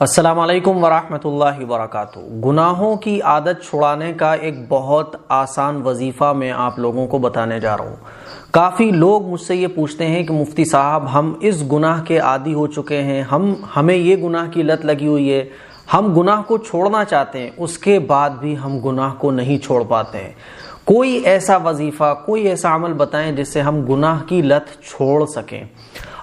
السلام علیکم ورحمۃ اللہ وبرکاتہ۔ گناہوں کی عادت چھڑانے کا ایک بہت آسان وظیفہ میں آپ لوگوں کو بتانے جا رہا ہوں۔ کافی لوگ مجھ سے یہ پوچھتے ہیں کہ مفتی صاحب ہم اس گناہ کے عادی ہو چکے ہیں، ہمیں یہ گناہ کی لت لگی ہوئی ہے، ہم گناہ کو چھوڑنا چاہتے ہیں، اس کے بعد بھی ہم گناہ کو نہیں چھوڑ پاتے ہیں۔ کوئی ایسا وظیفہ، کوئی ایسا عمل بتائیں جس سے ہم گناہ کی لت چھوڑ سکیں۔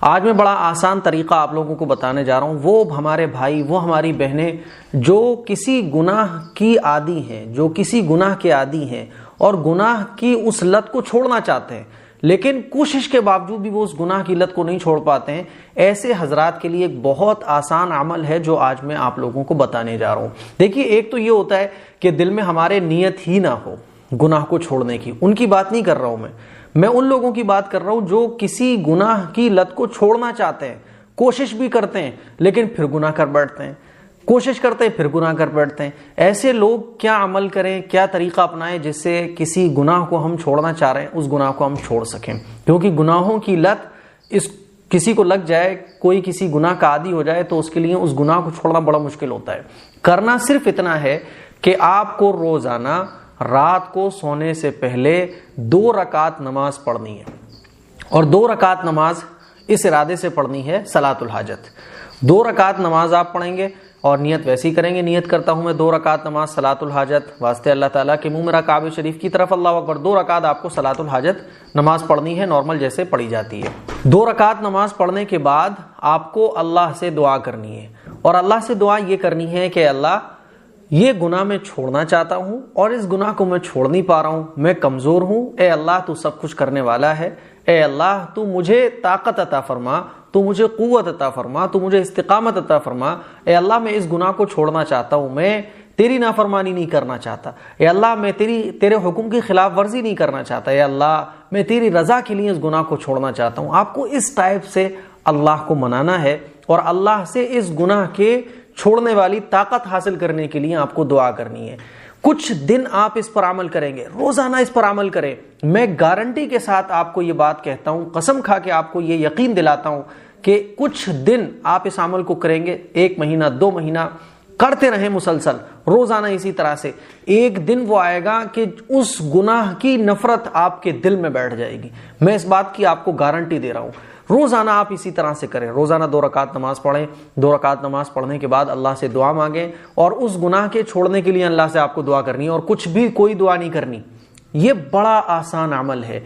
آج میں بڑا آسان طریقہ آپ لوگوں کو بتانے جا رہا ہوں۔ وہ ہمارے بھائی، وہ ہماری بہنیں جو کسی گناہ کی عادی ہیں، جو کسی گناہ کے عادی ہیں اور گناہ کی اس لت کو چھوڑنا چاہتے ہیں، لیکن کوشش کے باوجود بھی وہ اس گناہ کی لت کو نہیں چھوڑ پاتے ہیں، ایسے حضرات کے لیے ایک بہت آسان عمل ہے جو آج میں آپ لوگوں کو بتانے جا رہا ہوں۔ دیکھیے، ایک تو یہ ہوتا ہے کہ دل میں ہمارے نیت ہی نہ ہو گناہ کو چھوڑنے کی، ان کی بات نہیں کر رہا ہوں میں ان لوگوں کی بات کر رہا ہوں جو کسی گناہ کی لت کو چھوڑنا چاہتے ہیں، کوشش بھی کرتے ہیں لیکن پھر گناہ کر بیٹھتے ہیں، کوشش کرتے ہیں پھر گناہ کر بیٹھتے ہیں۔ ایسے لوگ کیا عمل کریں، کیا طریقہ اپنائیں جس سے کسی گناہ کو ہم چھوڑنا چاہ رہے ہیں اس گناہ کو ہم چھوڑ سکیں؟ کیونکہ گناہوں کی لت کسی کو لگ جائے، کوئی کسی گناہ کا عادی ہو جائے تو اس کے لیے اس گناہ کو چھوڑنا بڑا مشکل ہوتا ہے۔ کرنا صرف اتنا ہے کہ آپ کو روزانہ رات کو سونے سے پہلے 2 رکعت نماز پڑھنی ہے، اور 2 رکعت نماز اس ارادے سے پڑھنی ہے صلاۃ الحاجت۔ 2 رکعت نماز آپ پڑھیں گے اور نیت ویسی کریں گے، نیت کرتا ہوں میں 2 رکعت نماز صلاۃ الحاجت، واسطے اللہ تعالیٰ کے منہ میرا کعبہ شریف کی طرف، اللہ اکبر۔ 2 رکعت آپ کو صلاۃ الحاجت نماز پڑھنی ہے، نارمل جیسے پڑھی جاتی ہے۔ 2 رکعت نماز پڑھنے کے بعد آپ کو اللہ سے دعا کرنی ہے، اور اللہ سے دعا یہ کرنی ہے کہ اللہ، یہ گناہ میں چھوڑنا چاہتا ہوں اور اس گناہ کو میں چھوڑ نہیں پا رہا ہوں، میں کمزور ہوں، اے اللہ تو سب کچھ کرنے والا ہے، اے اللہ تو مجھے طاقت عطا فرما، تو مجھے قوت عطا فرما، تو مجھے استقامت عطا فرما، اے اللہ میں اس گناہ کو چھوڑنا چاہتا ہوں، میں تیری نافرمانی نہیں کرنا چاہتا، اے اللہ میں تیرے حکم کی خلاف ورزی نہیں کرنا چاہتا، اے اللہ میں تیری رضا کے لیے اس گناہ کو چھوڑنا چاہتا ہوں۔ آپ کو اس ٹائپ سے اللہ کو منانا ہے اور اللہ سے اس گناہ کے چھوڑنے والی طاقت حاصل کرنے کے لیے آپ کو دعا کرنی ہے۔ کچھ دن آپ اس پر عمل کریں گے، روزانہ اس پر عمل کریں، میں گارنٹی کے ساتھ آپ کو یہ بات کہتا ہوں، قسم کھا کے آپ کو یہ یقین دلاتا ہوں کہ کچھ دن آپ اس عمل کو کریں گے، 1 مہینہ 2 مہینہ کرتے رہیں مسلسل، روزانہ اسی طرح سے، ایک دن وہ آئے گا کہ اس گناہ کی نفرت آپ کے دل میں بیٹھ جائے گی۔ میں اس بات کی آپ کو گارنٹی دے رہا ہوں۔ روزانہ آپ اسی طرح سے کریں، روزانہ 2 رکعت نماز پڑھیں، 2 رکعت نماز پڑھنے کے بعد اللہ سے دعا مانگیں، اور اس گناہ کے چھوڑنے کے لیے اللہ سے آپ کو دعا کرنی ہے، اور کچھ بھی کوئی دعا نہیں کرنی۔ یہ بڑا آسان عمل ہے،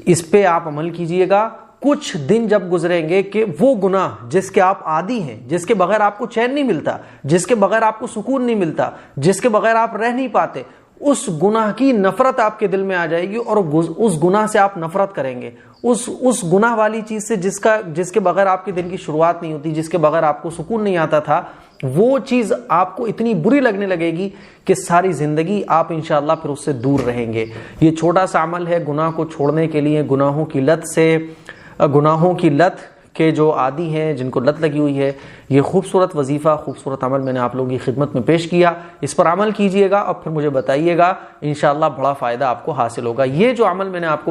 اس پہ آپ عمل کیجئے گا۔ کچھ دن جب گزریں گے کہ وہ گناہ جس کے آپ عادی ہیں، جس کے بغیر آپ کو چین نہیں ملتا، جس کے بغیر آپ کو سکون نہیں ملتا، جس کے بغیر آپ رہ نہیں پاتے، اس گناہ کی نفرت آپ کے دل میں آ جائے گی، اور اس گناہ سے آپ نفرت کریں گے، اس گناہ والی چیز سے جس کے بغیر آپ کے دن کی شروعات نہیں ہوتی، جس کے بغیر آپ کو سکون نہیں آتا تھا، وہ چیز آپ کو اتنی بری لگنے لگے گی کہ ساری زندگی آپ انشاءاللہ پھر اس سے دور رہیں گے۔ یہ چھوٹا سا عمل ہے گناہ کو چھوڑنے کے لیے، گناہوں کی لت کے جو عادی ہیں، جن کو لت لگی ہوئی ہے، یہ خوبصورت وظیفہ، خوبصورت عمل میں نے آپ لوگوں کی خدمت میں پیش کیا۔ اس پر عمل کیجئے گا اور پھر مجھے بتائیے گا، انشاءاللہ بڑا فائدہ آپ کو حاصل ہوگا۔ یہ جو عمل میں نے آپ کو